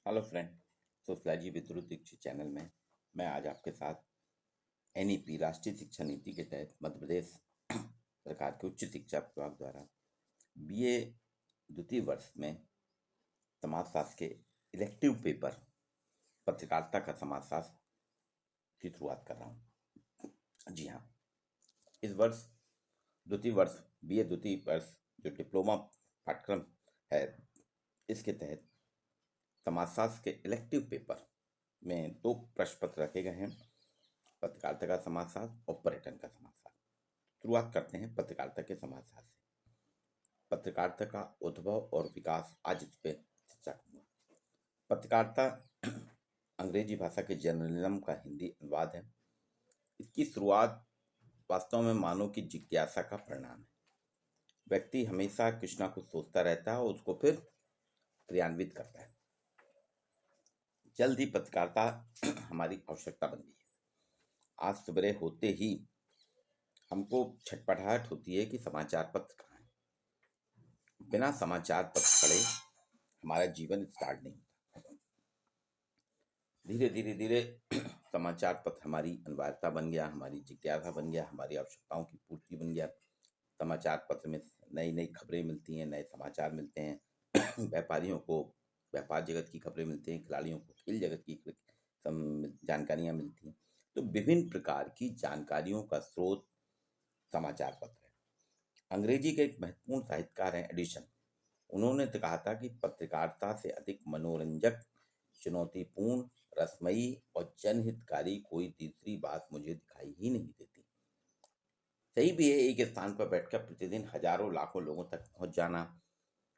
Hello friend. Sociology with Dhruv Dikshit channel में मैं आज आपके साथ एनईपी राष्ट्रीय शिक्षा नीति के तहत मध्य प्रदेश सरकार के उच्च शिक्षा विभाग द्वारा बीए द्वितीय वर्ष में समाजशास्त्र के इलेक्टिव पेपर पत्रकारिता का समाजशास्त्र की शुरुआत कर रहा हूँ। जी हाँ, इस वर्ष द्वितीय वर्ष बीए द्वितीय वर्ष जो डिप्लोमा पाठ्यक्रम है, इसके तहत समाजशास्त्र के इलेक्टिव पेपर में दो प्रश्न पत्र रखे गए हैं, पत्रकारिता का समाजशास्त्र और पर्यटन का समाजशास्त्र। शुरुआत करते हैं पत्रकारिता के समाजशास्त्र से। पत्रकारिता का उद्भव और विकास, आज इस पे चर्चा करूंगा। पत्रकारिता अंग्रेजी भाषा के जर्नलिज्म का हिंदी अनुवाद है। इसकी शुरुआत वास्तव में मानव की जिज्ञासा का परिणाम है। व्यक्ति हमेशा कुछ ना कुछ सोचता रहता है और उसको फिर क्रियान्वित करता है। जल्द ही पत्रकारिता हमारी आवश्यकता बन गई है। आज सवेरे होते ही हमको छटपटाहट होती है कि समाचार पत्र कहाँ है। बिना समाचार पत्र पढ़े हमारा जीवन स्टार्ट नहीं होता। धीरे धीरे धीरे समाचार पत्र हमारी अनिवार्यता बन गया, हमारी जिज्ञासा बन गया, हमारी आवश्यकताओं की पूर्ति बन गया। समाचार पत्र में नई नई खबरें मिलती हैं, नए समाचार मिलते हैं। व्यापारियों को व्यापार जगत की खबरें मिलती हैं, खिलाड़ियों को खेल जगत की जानकारियाँ मिलती हैं। तो विभिन्न प्रकार की जानकारियों का स्रोत समाचार पत्र है। अंग्रेजी के एक महत्वपूर्ण साहित्यकार हैं एडिसन। उन्होंने तो कहा था कि पत्रकारिता से अधिक मनोरंजक, चुनौतीपूर्ण, रसमयी और जनहितकारी कोई तीसरी बात मुझे दिखाई ही नहीं देती। सही भी है, एक स्थान पर बैठकर प्रतिदिन हजारों लाखों लोगों तक पहुंच जाना,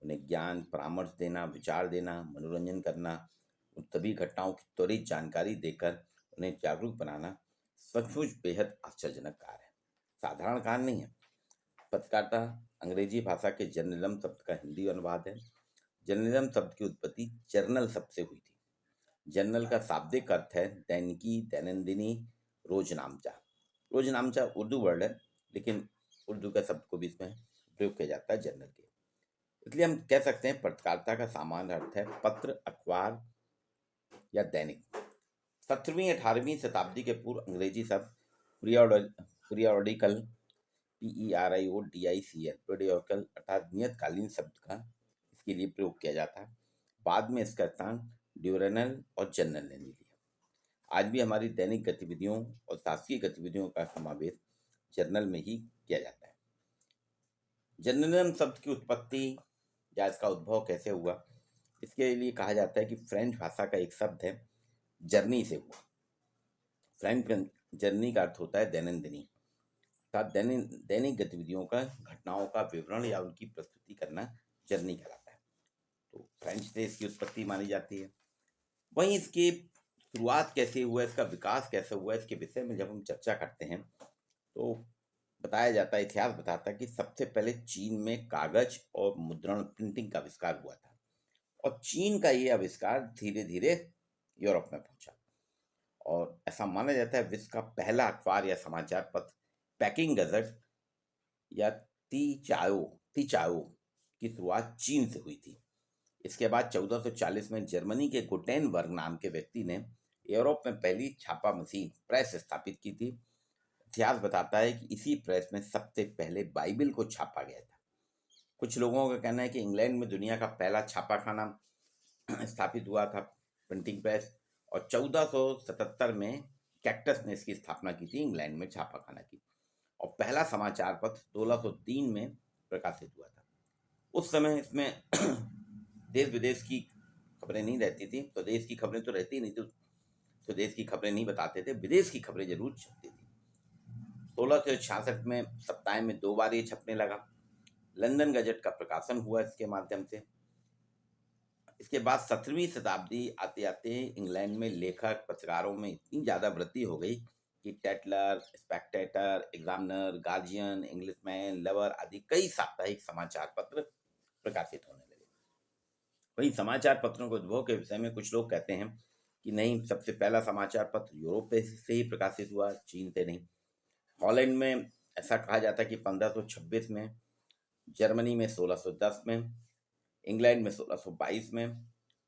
उन्हें ज्ञान परामर्श देना, विचार देना, मनोरंजन करना, उन सभी घटनाओं की त्वरित जानकारी देकर उन्हें जागरूक बनाना सचमुच बेहद आश्चर्यजनक कार्य है, साधारण कार्य नहीं है। पत्रकारिता अंग्रेजी भाषा के जर्नलिज्म शब्द का हिंदी अनुवाद है। जर्नलिज्म शब्द की उत्पत्ति जर्नल शब्द से हुई थी। जर्नल का शाब्दिक अर्थ है दैनिकी, दैनंदिनी, रोजनामचा। रोजनामचा उर्दू वर्ड है, लेकिन उर्दू का शब्द को भी इसमें प्रयोग किया जाता है जर्नल के। इसलिए हम कह सकते हैं पत्रकारिता का सामान्य अर्थ है पत्र, अखबार या दैनिक। 17वीं 18वीं शताब्दी के पूर्व अंग्रेजी शब्द पीरियोडिकल, PERIODICL, पीरियोडिकल अर्थात नियतकालीन शब्द का इसके लिए प्रयोग किया जाता है। बाद में इसका स्थान ड्यूरेनल और जर्नल ने ले लिया। आज भी हमारी दैनिक गतिविधियों और शासकीय गतिविधियों का समावेश जर्नल में ही किया जाता है। जर्नलिज्म शब्द की उत्पत्ति या इसका उद्भव कैसे हुआ, इसके लिए कहा जाता है कि फ्रेंच भाषा का एक शब्द है जर्नी से हुआ। फ्रेंच जर्नी का अर्थ होता है दैनंदिनी, अर्थात दैनिक गतिविधियों का, घटनाओं का विवरण या उनकी प्रस्तुति करना जर्नी कहलाता है। तो फ्रेंच से इसकी उत्पत्ति मानी जाती है। वहीं इसकी शुरुआत कैसे हुआ, इसका विकास कैसे हुआ, इसके विषय में जब हम चर्चा करते हैं तो बताया जाता है, इतिहास बताता है कि सबसे पहले चीन में कागज और मुद्रण प्रिंटिंग का आविष्कार हुआ था और चीन का ये आविष्कार धीरे धीरे यूरोप में पहुंचा और ऐसा माना जाता है विश्व का पहला अखबार या समाचार पत्र पेकिंग गजट या ती चाओ की शुरुआत चीन से हुई थी। इसके बाद 1440 में जर्मनी के गुटेनबर्ग नाम के व्यक्ति ने यूरोप में पहली छापा मशीन प्रेस स्थापित की थी। इतिहास बताता है कि इसी प्रेस में सबसे पहले बाइबिल को छापा गया था। कुछ लोगों का कहना है कि इंग्लैंड में दुनिया का पहला छापाखाना स्थापित हुआ था, प्रिंटिंग प्रेस, और 1477 में कैक्टस ने इसकी स्थापना की थी, इंग्लैंड में छापाखाना की। और पहला समाचार पत्र 1603 में प्रकाशित हुआ था। उस समय इसमें देश विदेश की खबरें नहीं रहती थी, तो देश की खबरें तो रहती नहीं थी, तो देश की खबरें नहीं बताते थे, विदेश की खबरें जरूर छपती थी। 1666 में सप्ताह में 2 बार ये छपने लगा। लंदन गजट का प्रकाशन हुआ इसके माध्यम से। इसके बाद 17वीं शताब्दी आते आते इंग्लैंड में लेखक पत्रकारों में इतनी ज़्यादा वृद्धि हो गई कि Tatler, Spectator, Examiner, Guardian, Englishman, Lover आदि कई साप्ताहिक समाचार पत्र प्रकाशित होने लगे। वहीं समाचार पत्रों के उद्भव के विषय में कुछ लोग कहते हैं कि नहीं, सबसे पहला समाचार पत्र यूरोप से ही प्रकाशित हुआ, चीन से नहीं। हॉलैंड में ऐसा कहा जाता है कि 1526 में, जर्मनी में 1610 में, इंग्लैंड में 1622 में,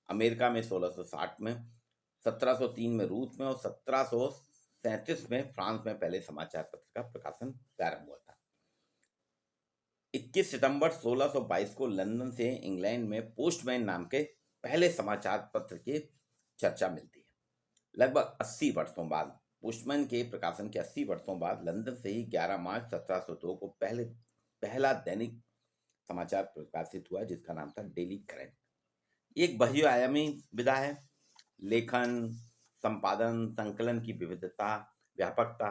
अमेरिका में 1660 में, 1703 में रूस में और 1737 में फ्रांस में पहले समाचार पत्र का प्रकाशन प्रारंभ हुआ था। 21 सितंबर 1622 को लंदन से इंग्लैंड में पोस्टमैन नाम के पहले समाचार पत्र की चर्चा मिलती है। लगभग 80 वर्षों बाद, पोस्टमैन के प्रकाशन के 80 वर्षों बाद लंदन से ही 11 मार्च 1702 को पहला दैनिक समाचार प्रकाशित हुआ, जिसका नाम था डेली करंट। एक बहुआयामी विधा है। लेखन, संपादन, संकलन की विविधता, व्यापकता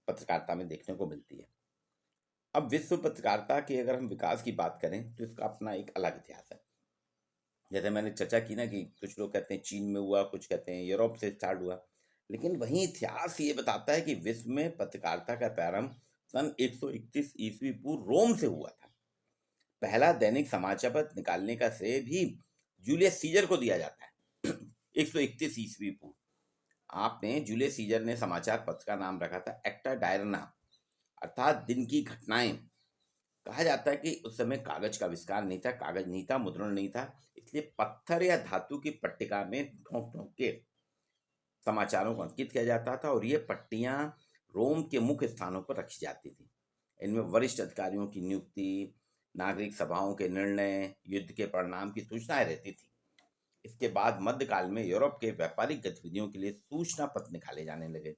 पत्रकारिता में देखने को मिलती है। अब विश्व पत्रकारिता के अगर हम विकास की बात करें तो इसका अपना एक अलग इतिहास है। जैसे मैंने चर्चा की ना कि कुछ लोग कहते हैं चीन में हुआ, कुछ कहते हैं यूरोप से स्टार्ट हुआ, लेकिन वहीं इतिहास ये बताता है कि विश्व में पत्रकारिता का प्रारंभ सन 131 ईस्वी पूर्व रोम से हुआ था। पहला दैनिक समाचार पत्र निकालने का श्रेय भी जूलियस सीजर को दिया जाता है। 131 ईस्वी पूर्व आपने जूलियस सीजर ने समाचार पत्र का नाम रखा था एक्टा डायरना, अर्थात दिन की घटनाएं। कहा जाता है कि उस समय कागज का आविष्कार नहीं था, कागज नहीं था, मुद्रण नहीं था, इसलिए पत्थर या धातु की पट्टिका में ठोक ठोक के समाचारों को अंकित किया जाता था और ये पट्टियां रोम के मुख्य स्थानों पर रखी जाती थी। इनमें वरिष्ठ अधिकारियों की नियुक्ति, नागरिक सभाओं के निर्णय, युद्ध के परिणाम की सूचनाएं रहती थी। इसके बाद मध्यकाल में यूरोप के व्यापारिक गतिविधियों के लिए सूचना पत्र निकाले जाने लगे,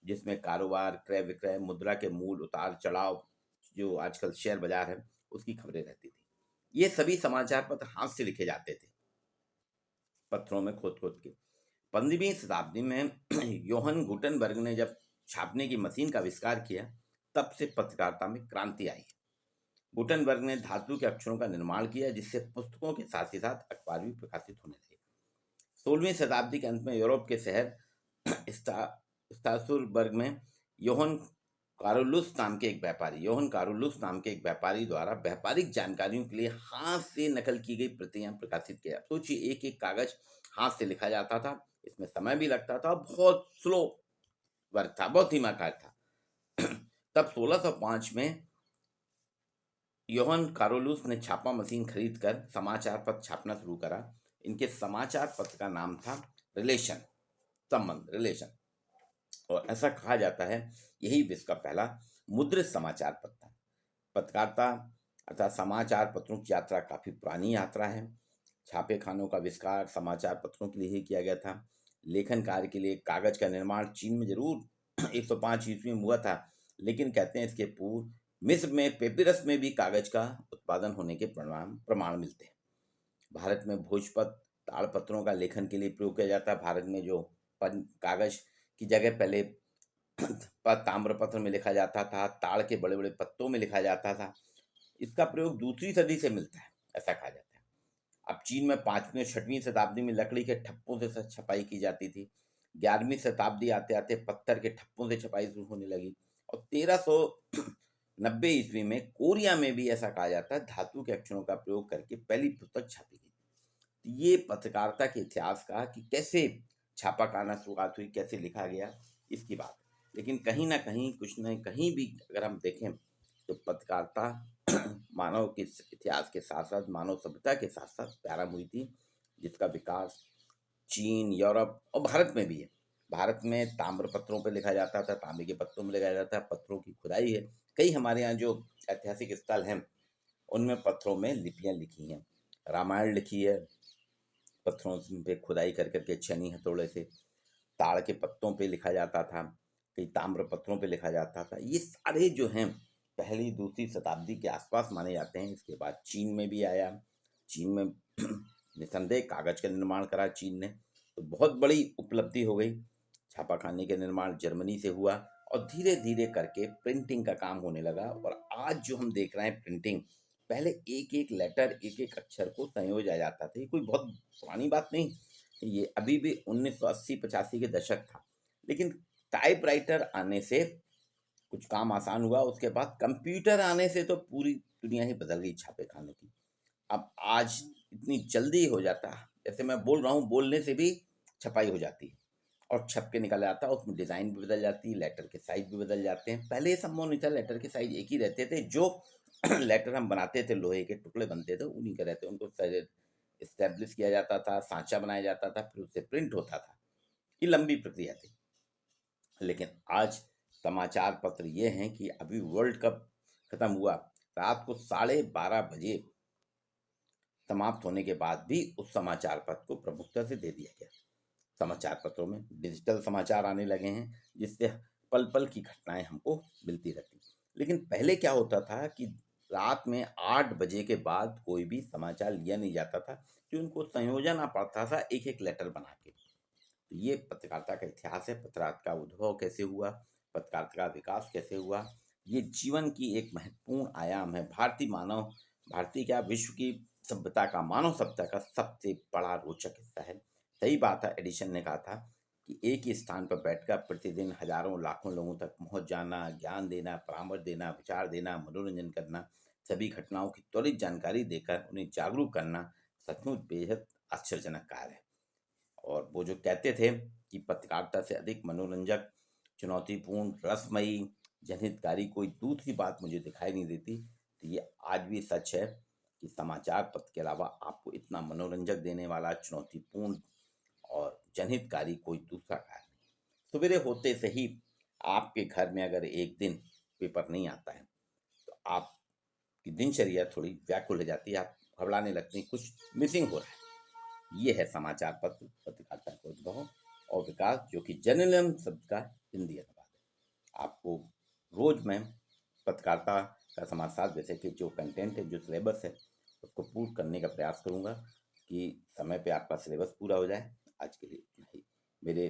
जिसमें कारोबार, क्रय विक्रय, मुद्रा के मूल उतार चढ़ाव, जो आजकल शेयर बाजार है, उसकी खबरें रहती थी। ये सभी समाचार पत्र हाथ से लिखे जाते थे, पत्थरों में खोद खोद के। 15वीं शताब्दी में योहन गुटनबर्ग ने जब छापने की मशीन का आविष्कार किया, तब से पत्रकारिता में क्रांति आई। गुटनबर्ग ने धातु के अक्षरों का निर्माण किया, जिससे पुस्तकों के साथ ही साथ अखबार भी प्रकाशित होने लगे। 16वीं शताब्दी के अंत में यूरोप के शहर स्ट्रासबर्ग में योहन कारोलुस नाम के एक व्यापारी द्वारा व्यापारिक जानकारियों के लिए हाथ से नकल की गई प्रतियां प्रकाशित किया। सोचिए, एक एक कागज हाथ से लिखा जाता था, इसमें समय भी लगता था, बहुत स्लो वर्क था, बहुत धीमा कार्य था। तब 1605 में योहन कारोलुस ने छापा मशीन खरीदकर समाचार पत्र छापना शुरू करा। इनके समाचार पत्र का नाम था रिलेशन, रिलेशन, और ऐसा कहा जाता है यही विश्व का पहला मुद्रित समाचार पत्र था। पत्रकारिता अर्थात समाचार पत्रों की यात्रा काफी पुरानी यात्रा है। छापे खानों का आविष्कार समाचार पत्रों के लिए ही किया गया था। लेखन कार्य के लिए कागज का निर्माण चीन में जरूर 105 ईस्वी में हुआ था, लेकिन कहते हैं इसके पूर्व मिस्र में पेपिरस में भी कागज का उत्पादन होने के प्रमाण मिलते हैं। भारत में भोजपत्र, ताड़पत्रों का लेखन के लिए प्रयोग किया जाता है। भारत में जो कागज की जगह पहले ताम्रपत्र में लिखा जाता था, ताड़ के बड़े बड़े पत्तों में लिखा जाता था। इसका प्रयोग दूसरी सदी से मिलता है, ऐसा कहा जाता है। अब चीन में 5वीं और 6वीं शताब्दी में लकड़ी के ठप्पों से छपाई की जाती थी। 11वीं शताब्दी आते आते पत्थर के ठप्पों से छपाई शुरू होने लगी और 1390 ईस्वी में कोरिया में भी ऐसा कहा जाता है धातु के अक्षरों का प्रयोग करके पहली पुस्तक छापी गई। ये पत्रकारिता के इतिहास का कि कैसे छापा खाना शुरुआत हुई, कैसे लिखा गया, इसकी बात। लेकिन कहीं ना कहीं कुछ न कहीं भी अगर हम देखें तो पत्रकारिता मानव के इतिहास के साथ साथ मानव सभ्यता के साथ साथ प्रारंभ हुई थी, जिसका विकास चीन, यूरोप और भारत में भी है। भारत में ताम्र पत्रों पर लिखा जाता था, तांबे के पत्तों में लिखा जाता है, पत्थरों की खुदाई है। कई हमारे यहाँ जो ऐतिहासिक स्थल हैं उनमें पत्थरों में लिपियां लिखी हैं। रामायण लिखी है पत्थरों पे खुदाई कर करके छेनी हथौड़े से। ताड़ के पत्तों पे लिखा जाता था, कई ताम्र पत्रों पे लिखा जाता था। ये सारे जो हैं पहली दूसरी शताब्दी के आसपास माने जाते हैं। इसके बाद चीन में भी आया। चीन में निसंदेह कागज का निर्माण करा चीन ने, तो बहुत बड़ी उपलब्धि हो गई। छापाखाने का निर्माण जर्मनी से हुआ और धीरे धीरे करके प्रिंटिंग का काम होने लगा। और आज जो हम देख रहे हैं प्रिंटिंग, पहले एक एक लेटर, एक एक अक्षर को संयोजा जाता था। ये कोई बहुत पुरानी बात नहीं, ये अभी भी 1980-85 के दशक था। लेकिन टाइपराइटर आने से कुछ काम आसान हुआ। उसके बाद कंप्यूटर आने से तो पूरी दुनिया ही बदल गई छापे खाने की। अब आज इतनी जल्दी हो जाता है, जैसे मैं बोल रहा हूँ, बोलने से भी छपाई हो जाती है और छप के निकल आता है। उसमें डिज़ाइन भी बदल जाती है, लेटर के साइज भी बदल जाते हैं। पहले ये संभव नहीं था, लेटर के साइज एक ही रहते थे। जो लेटर हम बनाते थे, लोहे के टुकड़े बनते थे, उन्हीं के रहते, उनको इस्टेब्लिश किया जाता था, सांचा बनाया जाता था, फिर उससे प्रिंट होता था। ये लंबी प्रक्रिया थी। लेकिन आज समाचार पत्र ये हैं कि अभी वर्ल्ड कप खत्म हुआ, रात को 12:30 बजे समाप्त होने के बाद भी उस समाचार पत्र को प्रमुखता से दे दिया गया। समाचार पत्रों में डिजिटल समाचार आने लगे हैं, जिससे पल पल की घटनाएं हमको मिलती रहती। लेकिन पहले क्या होता था कि रात में 8 बजे के बाद कोई भी समाचार लिया नहीं जाता था, कि उनको संयोजना पड़ता था एक एक लेटर बना के। तो ये पत्रकारिता का इतिहास है। पत्रकारिता का उद्भव कैसे हुआ, पत्रकारिता का विकास कैसे हुआ, ये जीवन की एक महत्वपूर्ण आयाम है। भारतीय क्या, विश्व की सभ्यता का, मानव सभ्यता का सबसे बड़ा रोचक हिस्सा है। सही बात है, एडिशन ने कहा था कि एक ही स्थान पर बैठकर प्रतिदिन हजारों लाखों लोगों तक पहुंच जाना, ज्ञान देना, परामर्श देना, विचार देना, मनोरंजन करना, सभी घटनाओं की त्वरित जानकारी देकर उन्हें जागरूक करना सचमुच बेहद आश्चर्यजनक कार्य है। और वो जो कहते थे कि पत्रकारिता से अधिक मनोरंजक, चुनौतीपूर्ण, रसमयी, जनहितकारी कोई दूसरी बात मुझे दिखाई नहीं देती, तो ये आज भी सच है कि समाचार पत्र के अलावा आपको इतना मनोरंजक देने वाला, चुनौतीपूर्ण और जनहितकारी कोई दूसरा कार्य नहीं। सवेरे होते से ही आपके घर में अगर एक दिन पेपर नहीं आता है, तो आपकी दिनचर्या थोड़ी व्याकुल हो जाती है, आप घबराने लगते हैं, कुछ मिसिंग हो रहा है। ये है समाचार पत्र, पत्रकारिता का उद्भव और विकास, जो कि जर्नलिज्म शब्द का हिंदी अनुवाद है। आपको रोज मैं पत्रकारिता का समाजशास्त्र जैसे कि जो कंटेंट है, जो सिलेबस है, उसको पूर्ण करने का प्रयास करूंगा कि समय पे आपका सिलेबस पूरा हो जाए। आज के लिए इतना ही। मेरे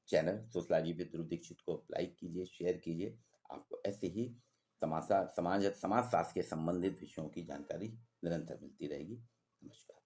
channel sociology with Dhruv Dixit को लाइक कीजिए, शेयर कीजिए। आपको ऐसे ही समाजशास्त्र के संबंधित विषयों की जानकारी निरंतर मिलती रहेगी। नमस्कार।